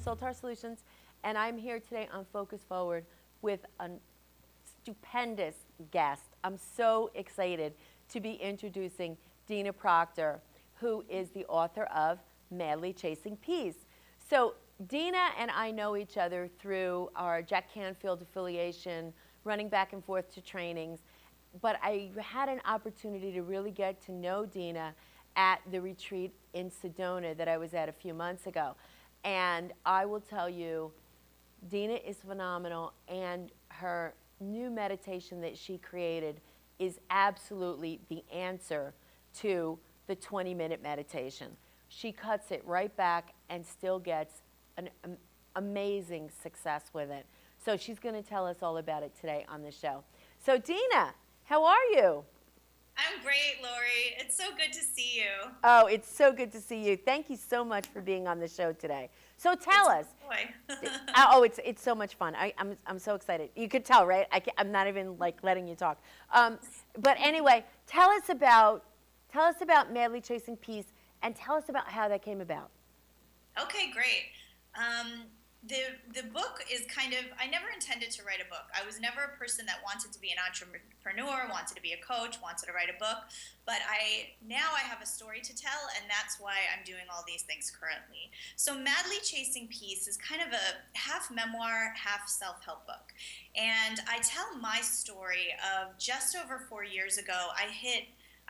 Soltar Solutions, and I'm here today on Focus Forward with a stupendous guest. I'm so excited to be introducing Dina Proctor, who is the author of Madly Chasing Peace. So Dina and I know each other through our Jack Canfield affiliation, running back and forth to trainings, but I had an opportunity to really get to know Dina at the retreat in Sedona that I was at a few months ago. And I will tell you, Dina is phenomenal, and her new meditation that she created is absolutely the answer to the 20-minute meditation. She cuts it right back and still gets an amazing success with it. So she's going to tell us all about it today on the show. So Dina, how are you? I'm great, Lori. It's so good to see you. Oh, it's so good to see you. Thank you so much for being on the show today. So tell us. Oh, it's so much fun. I'm so excited. You could tell, right? I'm not even like letting you talk. But anyway, tell us about Madly Chasing Peace, and tell us about how that came about. Okay, great. The book is kind of, I never intended to write a book. I was never a person that wanted to be an entrepreneur, wanted to be a coach, wanted to write a book. But now I have a story to tell, and that's why I'm doing all these things currently. So Madly Chasing Peace is kind of a half memoir, half self-help book. And I tell my story of just over 4 years ago,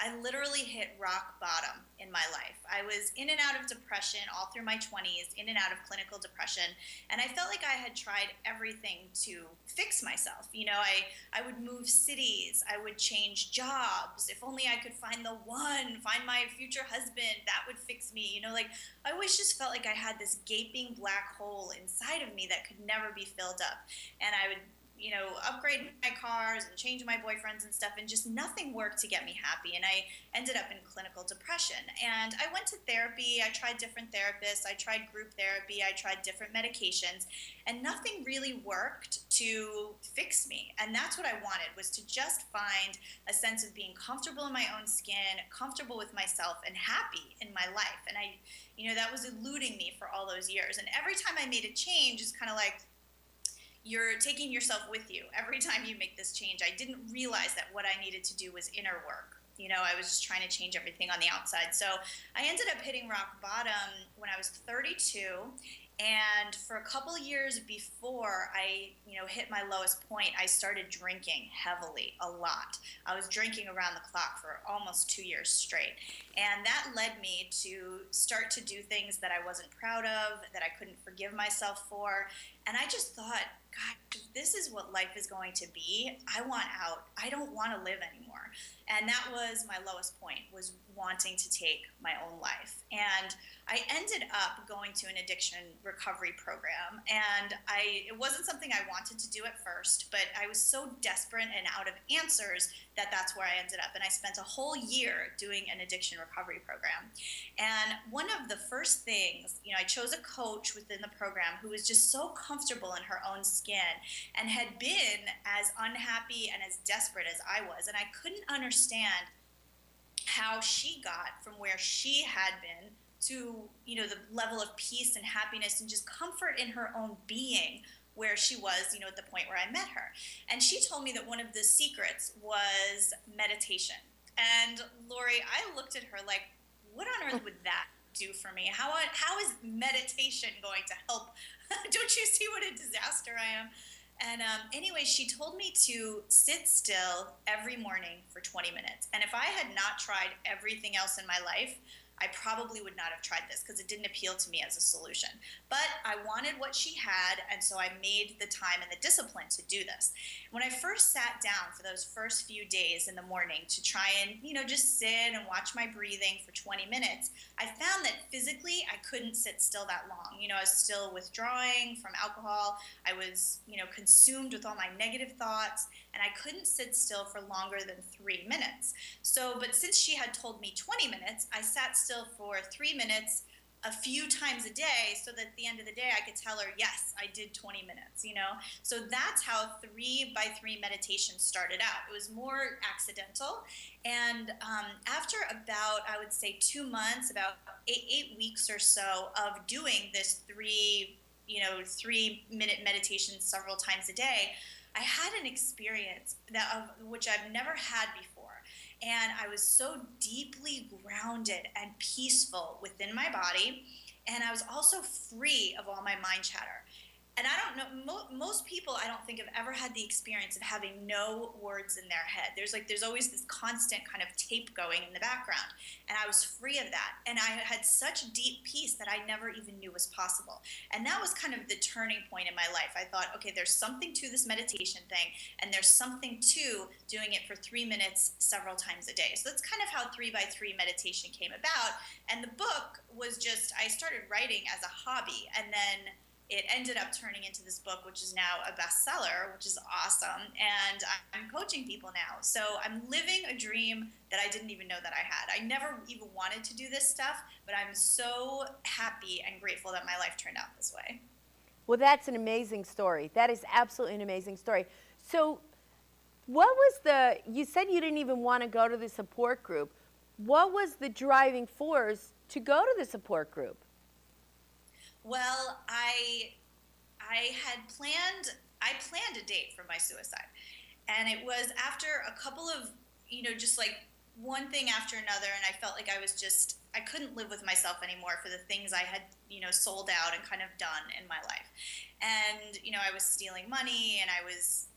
I literally hit rock bottom in my life. I was in and out of depression all through my 20s, in and out of clinical depression, and I felt like I had tried everything to fix myself. You know, I would move cities, I would change jobs. If only I could find the one, find my future husband, that would fix me. You know, like I always just felt like I had this gaping black hole inside of me that could never be filled up. And I would upgrade my cars and change my boyfriends and stuff, and just nothing worked to get me happy. And I ended up in clinical depression. And I went to therapy. I tried different therapists. I tried group therapy. I tried different medications, and nothing really worked to fix me. And that's what I wanted, was to just find a sense of being comfortable in my own skin, comfortable with myself, and happy in my life. And that was eluding me for all those years. And every time I made a change, it's kind of like, you're taking yourself with you every time you make this change. I didn't realize that what I needed to do was inner work. I was just trying to change everything on the outside. So I ended up hitting rock bottom when I was 32. And for a couple of years before I, hit my lowest point, I started drinking heavily, a lot. I was drinking around the clock for almost 2 years straight. And that led me to start to do things that I wasn't proud of, that I couldn't forgive myself for. And I just thought, God, if this is what life is going to be, I want out. I don't want to live anymore. And that was my lowest point, was wanting to take my own life. And I ended up going to an addiction recovery program. And it wasn't something I wanted to do at first, but I was so desperate and out of answers that that's where I ended up. And I spent a whole year doing an addiction recovery program. And one of the first things, I chose a coach within the program who was just so comfortable in her own skin and had been as unhappy and as desperate as I was. And I couldn't understand how she got from where she had been to, the level of peace and happiness and just comfort in her own being where she was, at the point where I met her. And she told me that one of the secrets was meditation. And Lori, I looked at her like, what on earth would that do for me? How is meditation going to help? Don't you see what a disaster I am? And anyway, she told me to sit still every morning for 20 minutes. And if I had not tried everything else in my life, I probably would not have tried this because it didn't appeal to me as a solution. But I wanted what she had, and so I made the time and the discipline to do this. When I first sat down for those first few days in the morning to try and, just sit and watch my breathing for 20 minutes, I found that physically I couldn't sit still that long. I was still withdrawing from alcohol. I was, consumed with all my negative thoughts, and I couldn't sit still for longer than 3 minutes. But since she had told me 20 minutes, I sat still for 3 minutes a few times a day, so that at the end of the day I could tell her, yes, I did 20 minutes, So that's how 3 by 3 meditation started out. It was more accidental. And after about, I would say 2 months, about eight weeks or so of doing this 3 3-minute meditations several times a day, I had an experience which I've never had before. And I was so deeply grounded and peaceful within my body. And I was also free of all my mind chatter. And I don't know, most people I don't think have ever had the experience of having no words in their head. There's always this constant kind of tape going in the background. And I was free of that. And I had such deep peace that I never even knew was possible. And that was kind of the turning point in my life. I thought, okay, there's something to this meditation thing, and there's something to doing it for 3 minutes several times a day. So that's kind of how 3x3 meditation came about. And the book was just, I started writing as a hobby, and then it ended up turning into this book, which is now a bestseller, which is awesome. And I'm coaching people now. So I'm living a dream that I didn't even know that I had. I never even wanted to do this stuff, but I'm so happy and grateful that my life turned out this way. Well, that's an amazing story. That is absolutely an amazing story. So what was you said you didn't even want to go to the support group. What was the driving force to go to the support group? Well, I planned a date for my suicide, and it was after a couple of, just like one thing after another, and I felt like I couldn't live with myself anymore for the things I had, sold out and kind of done in my life. And, I was stealing money, and I was,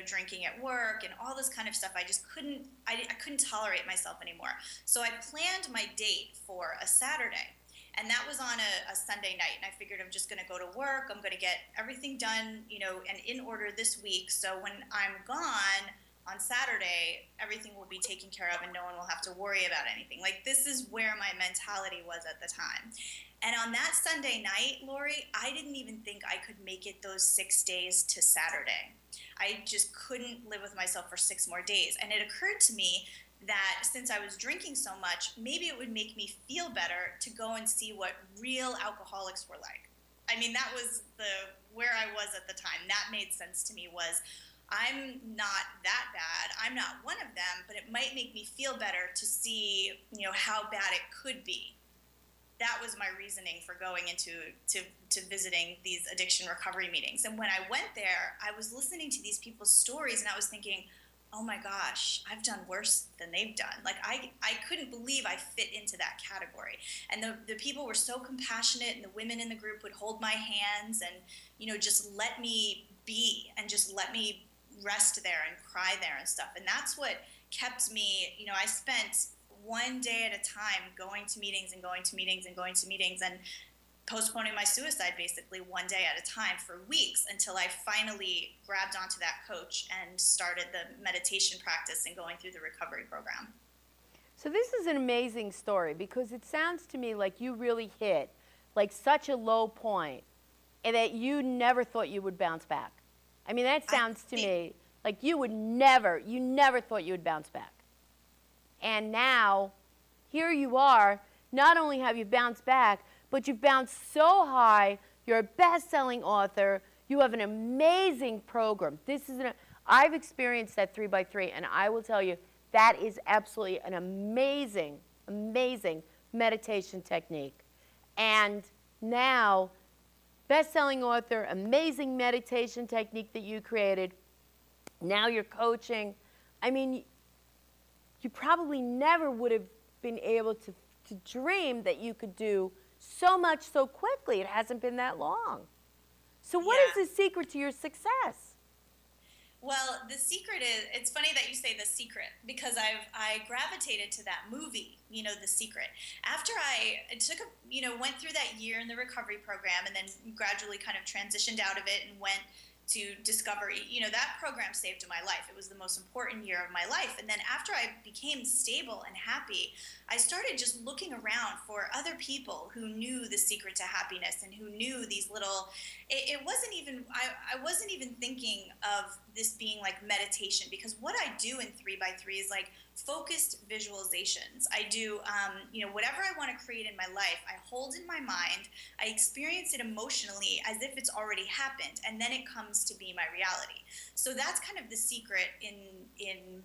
drinking at work and all this kind of stuff. I couldn't tolerate myself anymore. So I planned my date for a Saturday. And that was on a Sunday night, and I figured I'm just going to go to work. I'm going to get everything done, and in order this week. So when I'm gone on Saturday, everything will be taken care of, and no one will have to worry about anything. Like, this is where my mentality was at the time. And on that Sunday night, Lori, I didn't even think I could make it those 6 days to Saturday. I just couldn't live with myself for 6 more days. And it occurred to me that since I was drinking so much, maybe it would make me feel better to go and see what real alcoholics were like. I mean, that was where I was at the time. That made sense to me, was I'm not that bad. I'm not one of them, but it might make me feel better to see, how bad it could be. That was my reasoning for going into visiting these addiction recovery meetings. And when I went there, I was listening to these people's stories, and I was thinking, oh my gosh, I've done worse than they've done. Like, I couldn't believe I fit into that category. And the people were so compassionate, and the women in the group would hold my hands and, just let me be and just let me rest there and cry there and stuff. And that's what kept me, I spent one day at a time going to meetings and going to meetings and going to meetings and postponing my suicide basically one day at a time for weeks, until I finally grabbed onto that coach and started the meditation practice and going through the recovery program. So this is an amazing story, because it sounds to me like you really hit like such a low point and that you never thought you would bounce back. I mean, that sounds to me like you never thought you would bounce back. And now here you are, not only have you bounced back, but you've bounced so high. You're a best-selling author. You have an amazing program. I've experienced that 3x3, and I will tell you, that is absolutely an amazing, amazing meditation technique. And now, best-selling author, amazing meditation technique that you created. Now you're coaching. I mean, you probably never would have been able to dream that you could do so much so quickly. It hasn't been that long. So what is the secret to your success? Well, the secret is, it's funny that you say The Secret, because I gravitated to that movie, The Secret. After I went through that year in the recovery program, and then gradually kind of transitioned out of it and went to Discovery, that program saved my life. It was the most important year of my life. And then after I became stable and happy, I started just looking around for other people who knew the secret to happiness and who knew these little, it wasn't even, I wasn't even thinking of this being like meditation, because what I do in 3x3 is like focused visualizations. I do, whatever I want to create in my life, I hold in my mind, I experience it emotionally as if it's already happened, and then it comes to be my reality. So that's kind of the secret in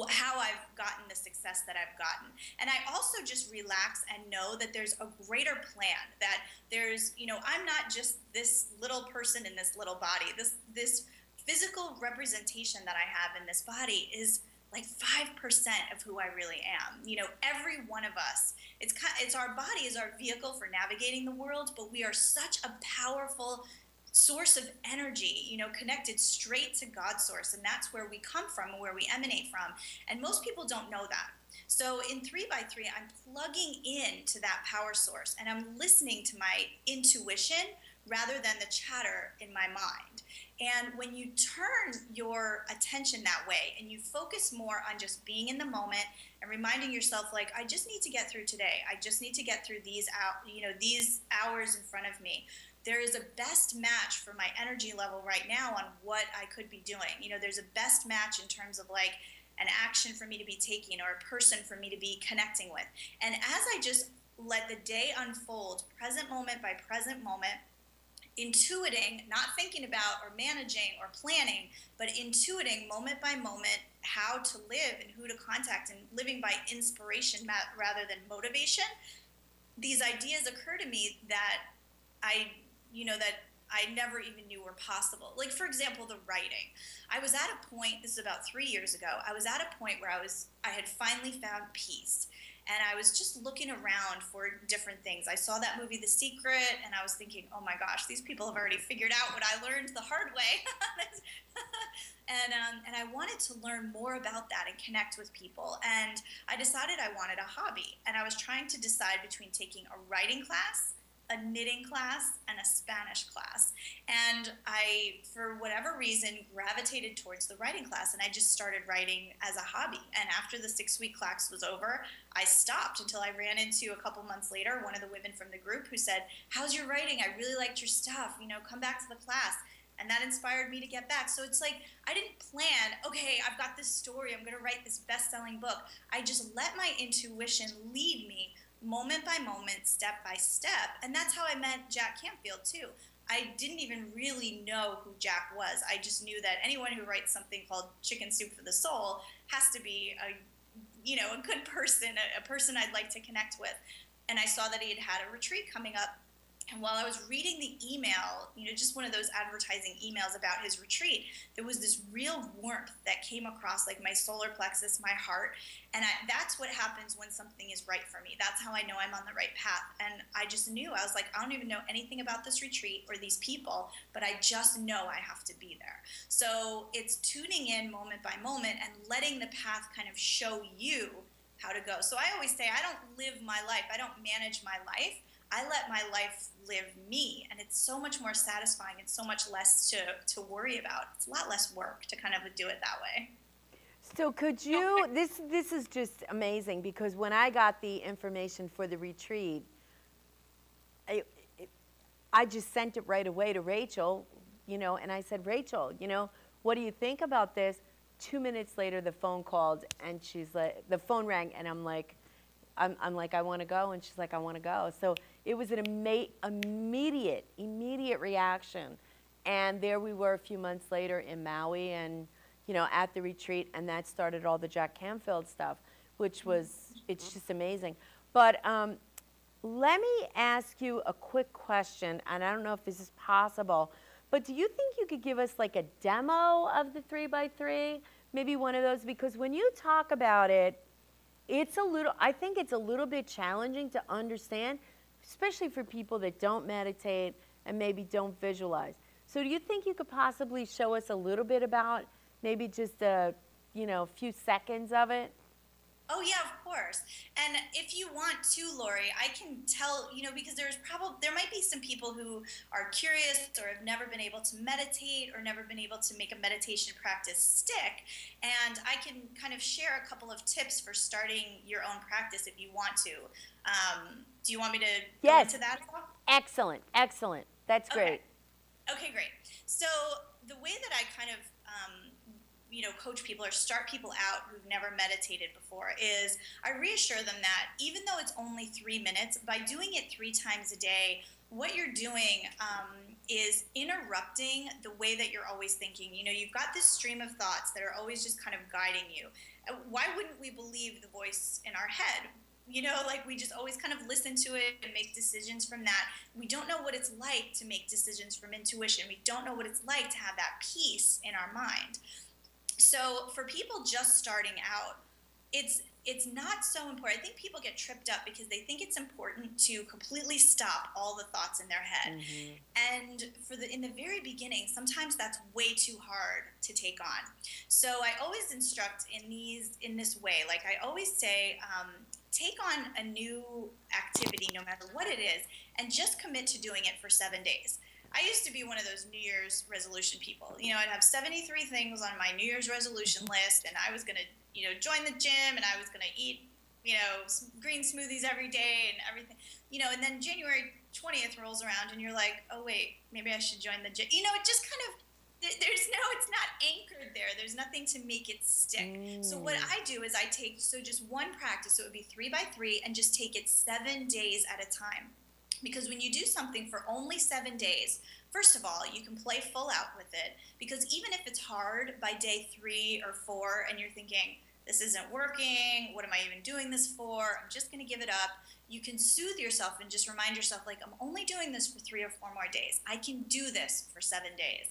how I've gotten the success that I've gotten. And I also just relax and know that there's a greater plan, that there's, I'm not just this little person in this little body. This physical representation that I have in this body is like 5% of who I really am. Every one of us, it's our body is our vehicle for navigating the world, but we are such a powerful source of energy, connected straight to God's source. And that's where we come from, where we emanate from. And most people don't know that. So in 3x3, I'm plugging into that power source and I'm listening to my intuition rather than the chatter in my mind. And when you turn your attention that way and you focus more on just being in the moment and reminding yourself, like, I just need to get through today. I just need to get through these hours in front of me. There is a best match for my energy level right now on what I could be doing. There's a best match in terms of like an action for me to be taking or a person for me to be connecting with. And as I just let the day unfold, present moment by present moment, intuiting, not thinking about or managing or planning, but intuiting moment by moment how to live and who to contact, and living by inspiration rather than motivation, these ideas occur to me that I never even knew were possible. Like, for example, the writing. I was at a point, this is about 3 years ago, I was at a point where I had finally found peace. And I was just looking around for different things. I saw that movie, The Secret, and I was thinking, oh my gosh, these people have already figured out what I learned the hard way. And I wanted to learn more about that and connect with people. And I decided I wanted a hobby. And I was trying to decide between taking a writing class, a knitting class, and a Spanish class. And I, for whatever reason, gravitated towards the writing class, and I just started writing as a hobby. And after the 6-week class was over, I stopped until I ran into, a couple months later, one of the women from the group who said, how's your writing? I really liked your stuff. Come back to the class. And that inspired me to get back. So it's like, I didn't plan, okay, I've got this story, I'm gonna write this best-selling book. I just let my intuition lead me moment by moment, step by step. And that's how I met Jack Canfield too. I didn't even really know who Jack was. I just knew that anyone who writes something called Chicken Soup for the Soul has to be a good person, a person I'd like to connect with. And I saw that he had a retreat coming up. And while I was reading the email, just one of those advertising emails about his retreat, there was this real warmth that came across like my solar plexus, my heart. And that's what happens when something is right for me. That's how I know I'm on the right path. And I just knew, I was like, I don't even know anything about this retreat or these people, but I just know I have to be there. So it's tuning in moment by moment and letting the path kind of show you how to go. So I always say, I don't live my life. I don't manage my life. I let my life live me, and it's so much more satisfying and so much less to worry about. It's a lot less work to kind of do it that way. So could you, this is just amazing, because when I got the information for the retreat, I just sent it right away to Rachel, and I said, Rachel, what do you think about this? 2 minutes later, the phone called, and she's like, the phone rang, and I'm like, I want to go, and she's like, I want to go. So it was an immediate reaction. And there we were a few months later in Maui, and at the retreat, and that started all the Jack Canfield stuff, which was, it's just amazing. But let me ask you a quick question, and I don't know if this is possible, but do you think you could give us like a demo of the 3x3? Maybe one of those, because when you talk about it, I think it's a little bit challenging to understand, especially for people that don't meditate and maybe don't visualize. So do you think you could possibly show us a little bit about maybe just a few seconds of it? Oh yeah, of course. And if you want to, Lori, I can tell, because there might be some people who are curious or have never been able to meditate or never been able to make a meditation practice stick. And I can kind of share a couple of tips for starting your own practice if you want to. Do you want me to go into that as well? Excellent, excellent. That's great. Okay, great. So the way that I kind of coach people or start people out who've never meditated before is I reassure them that even though it's only 3 minutes, by doing it 3 times a day, what you're doing is interrupting the way that you're always thinking. You know, you've got this stream of thoughts that are always just kind of guiding you. Why wouldn't we believe the voice in our head? You know, like we just always kind of listen to it and make decisions from that. We don't know what it's like to make decisions from intuition. We don't know what it's like to have that peace in our mind. So for people just starting out, it's not so important. I think people get tripped up because they think it's important to completely stop all the thoughts in their head. And in the very beginning, sometimes that's way too hard to take on. So I always instruct in this way. Like I always say, take on a new activity, no matter what it is, and just commit to doing it for 7 days. I used to be one of those New Year's resolution people. You know, I'd have 73 things on my New Year's resolution list, and I was going to, you know, join the gym, and I was going to eat, you know, green smoothies every day and everything. You know, and then January 20th rolls around, and you're like, oh, wait, maybe I should join the gym. You know, it just kind of, it's not anchored there. There's nothing to make it stick. So what I do is I take, just one practice, so it would be 3 by 3, and just take it 7 days at a time. Because when you do something for only 7 days, first of all, you can play full out with it. Because even if it's hard by day 3 or 4 and you're thinking, this isn't working, what am I even doing this for? I'm just going to give it up. You can soothe yourself and just remind yourself, like, I'm only doing this for 3 or 4 more days. I can do this for 7 days.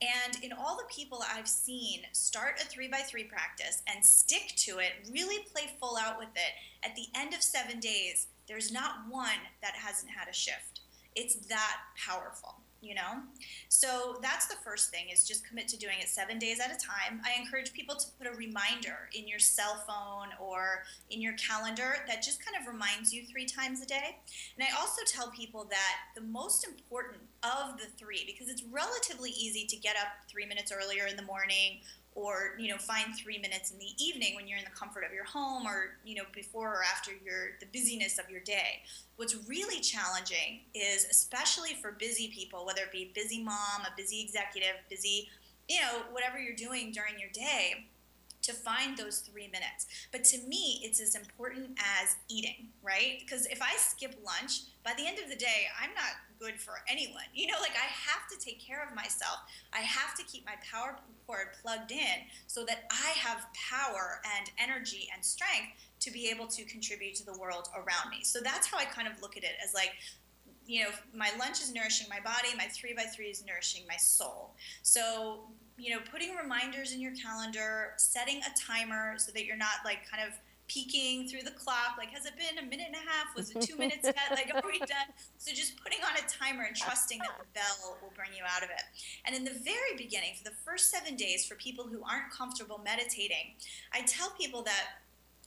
And in all the people I've seen start a 3 by 3 practice and stick to it, really play full out with it, at the end of 7 days, there's not one that hasn't had a shift. It's that powerful, you know? So that's the first thing, is just commit to doing it 7 days at a time. I encourage people to put a reminder in your cell phone or in your calendar that just kind of reminds you 3 times a day. And I also tell people that the most important of the 3, because it's relatively easy to get up 3 minutes earlier in the morning, or, you know, find 3 minutes in the evening when you're in the comfort of your home, or, you know, before or after the busyness of your day. What's really challenging is, especially for busy people, whether it be a busy mom, a busy executive, busy, you know, whatever you're doing during your day, to find those 3 minutes. But to me, it's as important as eating, right? Because if I skip lunch, by the end of the day, I'm not good for anyone. You know, like I have to take care of myself. I have to keep my power cord plugged in so that I have power and energy and strength to be able to contribute to the world around me. So that's how I kind of look at it, as like, you know, my lunch is nourishing my body, my 3 by 3 is nourishing my soul. So, you know, putting reminders in your calendar, setting a timer so that you're not like kind of peeking through the clock, like, has it been a minute and a half? Was it 2 minutes yet? Like, are we done? So just putting on a timer and trusting that the bell will bring you out of it. And in the very beginning, for the first 7 days, for people who aren't comfortable meditating, I tell people that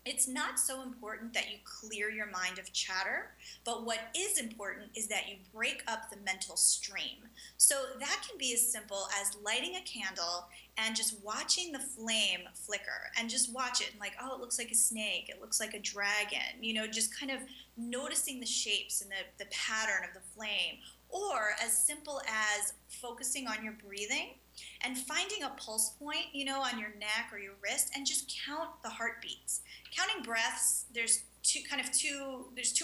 it's not so important that you clear your mind of chatter, but what is important is that you break up the mental stream. So that can be as simple as lighting a candle and just watching the flame flicker, and just watch it and like, oh, it looks like a snake, it looks like a dragon, you know, just kind of noticing the shapes and the pattern of the flame. Or as simple as focusing on your breathing and finding a pulse point, you know, on your neck or your wrist, and just count the heartbeats. Counting breaths, there's too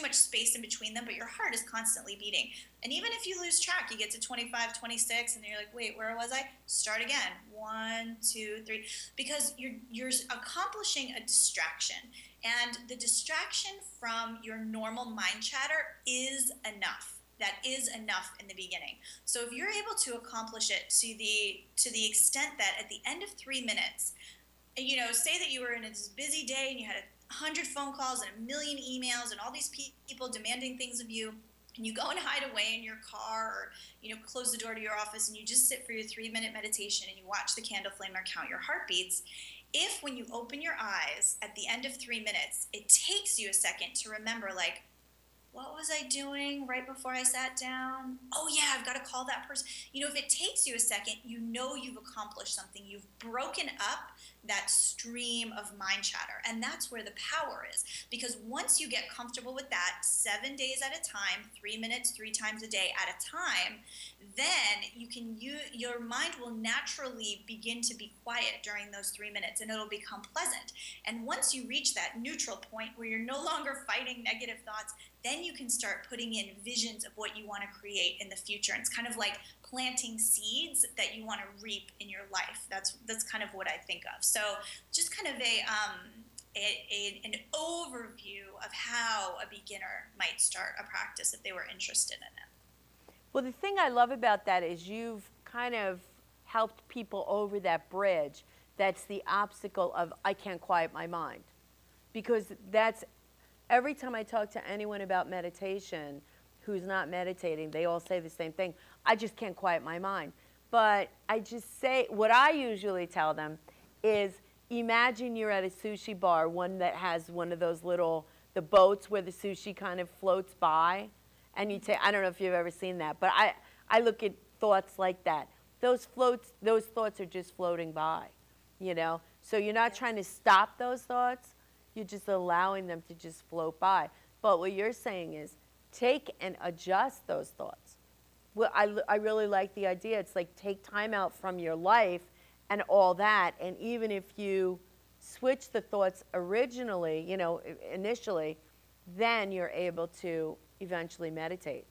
much space in between them, but your heart is constantly beating. And even if you lose track, you get to 25, 26, and you're like, wait, where was I? Start again. 1, 2, 3, because you're accomplishing a distraction. And the distraction from your normal mind chatter is enough. That is enough in the beginning. So if you're able to accomplish it to the extent that at the end of 3 minutes, you know, say that you were in this busy day and you had 100 phone calls and 1 million emails and all these people demanding things of you, and you go and hide away in your car, or, you know, close the door to your office, and you just sit for your 3-minute meditation and you watch the candle flame or count your heartbeats. If when you open your eyes at the end of 3 minutes, it takes you a second to remember, like, what was I doing right before I sat down? Oh yeah, I've got to call that person. You know, if it takes you a second, you know you've accomplished something. You've broken up that stream of mind chatter. And that's where the power is. Because once you get comfortable with that, 7 days at a time, 3 minutes, 3 times a day at a time, then your mind will naturally begin to be quiet during those 3 minutes, and it'll become pleasant. And once you reach that neutral point where you're no longer fighting negative thoughts, then you can start putting in visions of what you want to create in the future. And it's kind of like planting seeds that you want to reap in your life. That's kind of what I think of. So just kind of an overview of how a beginner might start a practice if they were interested in it. Well, the thing I love about that is you've kind of helped people over that bridge. That's the obstacle of I can't quiet my mind. Because that's, every time I talk to anyone about meditation who's not meditating, they all say the same thing. I just can't quiet my mind. But I just say, what I usually tell them is, imagine you're at a sushi bar, one that has one of those little, the boats where the sushi kind of floats by. And you take, I don't know if you've ever seen that, but I look at thoughts like that. Those thoughts are just floating by, you know? So you're not trying to stop those thoughts, you're just allowing them to just float by. But what you're saying is, take and adjust those thoughts. Well, I really like the idea. It's like, take time out from your life and all that, and even if you switch the thoughts originally, you know, initially, then you're able to eventually meditate.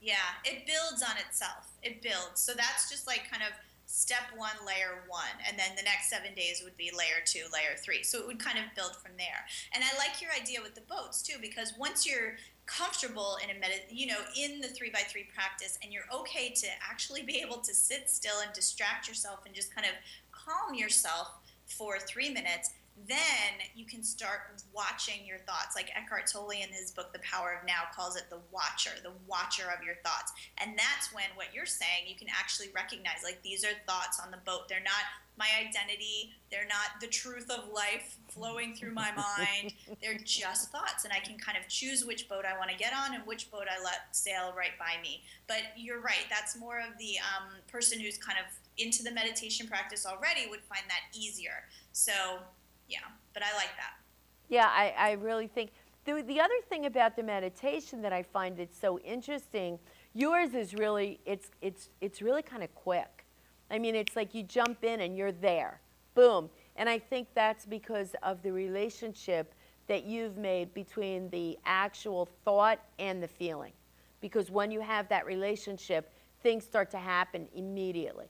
Yeah, it builds on itself. It builds. So that's just like kind of step one, layer one, and then the next 7 days would be layer two, layer three. So it would kind of build from there. And I like your idea with the boats too, because once you're comfortable in in the 3x3 practice, and you're okay to actually be able to sit still and distract yourself and just kind of calm yourself for 3 minutes, then you can start watching your thoughts. Like Eckhart Tolle in his book, The Power of Now, calls it the watcher of your thoughts. And that's when, what you're saying, you can actually recognize, like, these are thoughts on the boat. They're not my identity. They're not the truth of life flowing through my mind. They're just thoughts. And I can kind of choose which boat I want to get on and which boat I let sail right by me. But you're right. That's more of the person who's kind of into the meditation practice already would find that easier. So yeah, but I like that. Yeah, I really think, the other thing about the meditation that I find that's so interesting, yours is really, it's really kind of quick. I mean, it's like you jump in and you're there, boom. And I think that's because of the relationship that you've made between the actual thought and the feeling. Because when you have that relationship, things start to happen immediately.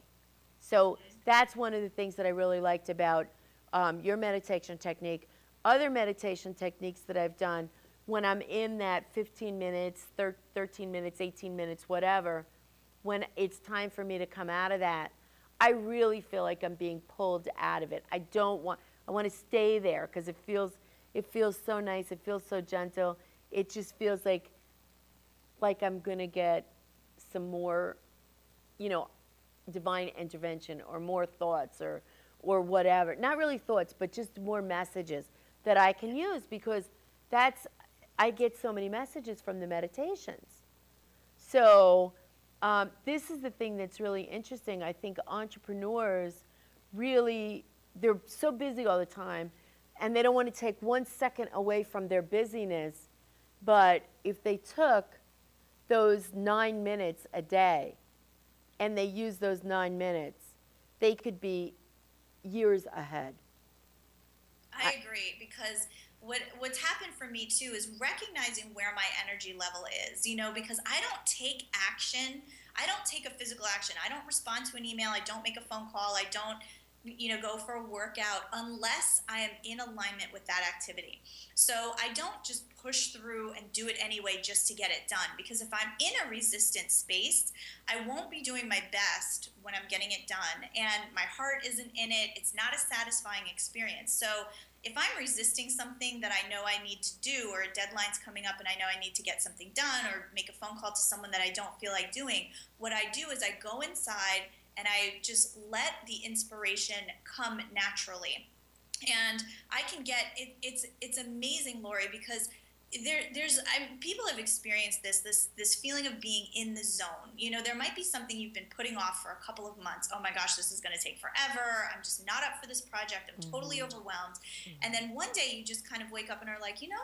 So that's one of the things that I really liked about your meditation technique. Other meditation techniques that I've done, when I'm in that 15 minutes, 13 minutes, 18 minutes, whatever, when it's time for me to come out of that, I really feel like I'm being pulled out of it. I want to stay there because it feels so nice. It feels so gentle. It just feels like I'm going to get some more, you know, divine intervention or more thoughts or whatever. Not really thoughts, but just more messages that I can use, because I get so many messages from the meditations. So this is the thing that's really interesting. I think entrepreneurs really, they're so busy all the time, and they don't want to take 1 second away from their busyness. But if they took those 9 minutes a day and they use those 9 minutes, they could be years ahead. I agree, because what's happened for me too is recognizing where my energy level is, you know, because I don't take action. I don't take a physical action. I don't respond to an email. I don't make a phone call. I don't, you know, go for a workout unless I am in alignment with that activity. So I don't just push through and do it anyway just to get it done, because if I'm in a resistant space, I won't be doing my best when I'm getting it done, and my heart isn't in it. It's not a satisfying experience. So if I'm resisting something that I know I need to do, or a deadline's coming up and I know I need to get something done, or make a phone call to someone that I don't feel like doing, what I do is I go inside and I just let the inspiration come naturally. And I can get it. It's amazing, Lori, because people have experienced this feeling of being in the zone. You know, there might be something you've been putting off for a couple of months. Oh my gosh, this is going to take forever. I'm just not up for this project. I'm totally overwhelmed. And then one day you just kind of wake up and are like, you know,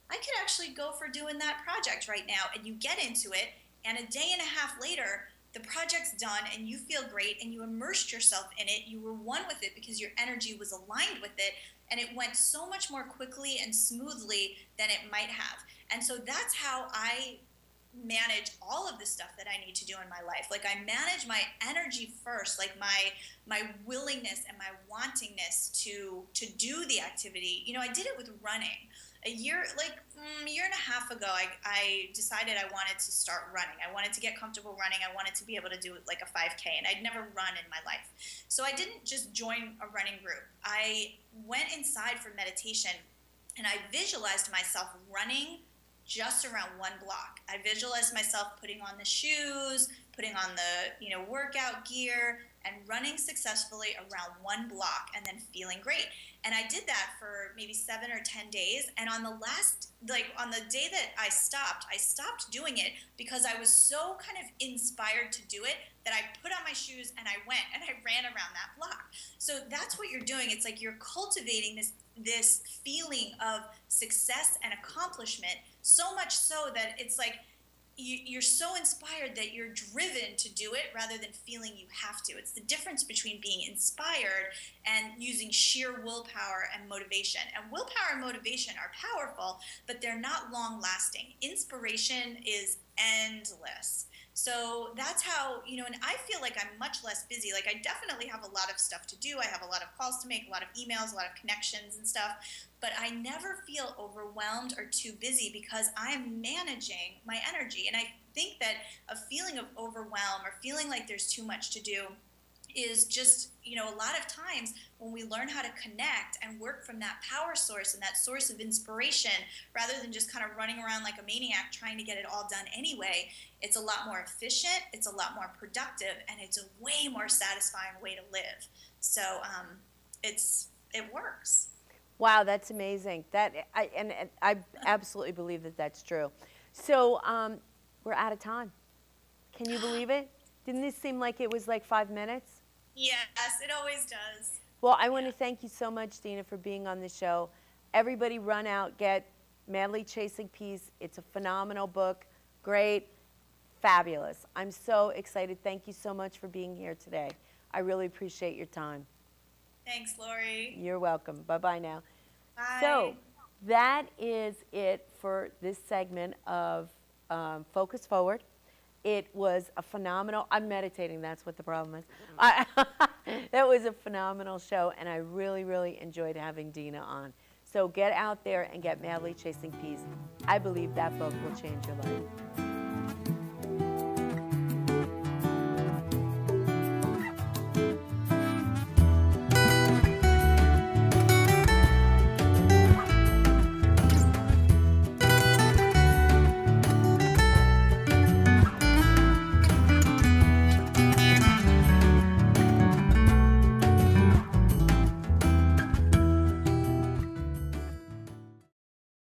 I could actually go for doing that project right now. And you get into it, and a day and a half later, the project's done and you feel great and you immersed yourself in it. You were one with it because your energy was aligned with it, and it went so much more quickly and smoothly than it might have. And so that's how I manage all of the stuff that I need to do in my life. Like, I manage my energy first, like my willingness and my wantingness to do the activity. You know, I did it with running. A year and a half ago, I decided I wanted to start running. I wanted to get comfortable running. I wanted to be able to do like a 5K, and I'd never run in my life. So I didn't just join a running group. I went inside for meditation, and I visualized myself running just around one block. I visualized myself putting on the shoes, putting on the workout gear, and running successfully around one block, and then feeling great. And I did that for maybe 7 or 10 days. And on the day that I stopped doing it because I was so kind of inspired to do it that I put on my shoes and I went and I ran around that block. So that's what you're doing. It's like you're cultivating this feeling of success and accomplishment, so much so that it's like you're so inspired that you're driven to do it rather than feeling you have to. It's the difference between being inspired and using sheer willpower and motivation. And willpower and motivation are powerful, but they're not long lasting. Inspiration is endless. So that's how, and I feel like I'm much less busy. Like, I definitely have a lot of stuff to do. I have a lot of calls to make, a lot of emails, a lot of connections and stuff. But I never feel overwhelmed or too busy because I'm managing my energy. And I think that a feeling of overwhelm or feeling like there's too much to do is just, a lot of times when we learn how to connect and work from that power source and that source of inspiration, rather than just kind of running around like a maniac trying to get it all done anyway, it's a lot more efficient, it's a lot more productive, and it's a way more satisfying way to live. So it works. Wow, that's amazing. I absolutely believe that that's true. So we're out of time. Can you believe it? Didn't this seem like it was like 5 minutes? Yes, it always does. Well, I want to thank you so much, Dina, for being on the show. Everybody run out, get Madly Chasing Peace. It's a phenomenal book. Great. Fabulous. I'm so excited. Thank you so much for being here today. I really appreciate your time. Thanks, Lori. You're welcome. Bye-bye now. Bye. So that is it for this segment of Focus Forward. It was a phenomenal, I'm meditating, that's what the problem is. That was a phenomenal show, and I really, really enjoyed having Dina on. So get out there and get Madly Chasing Peace. I believe that book will change your life.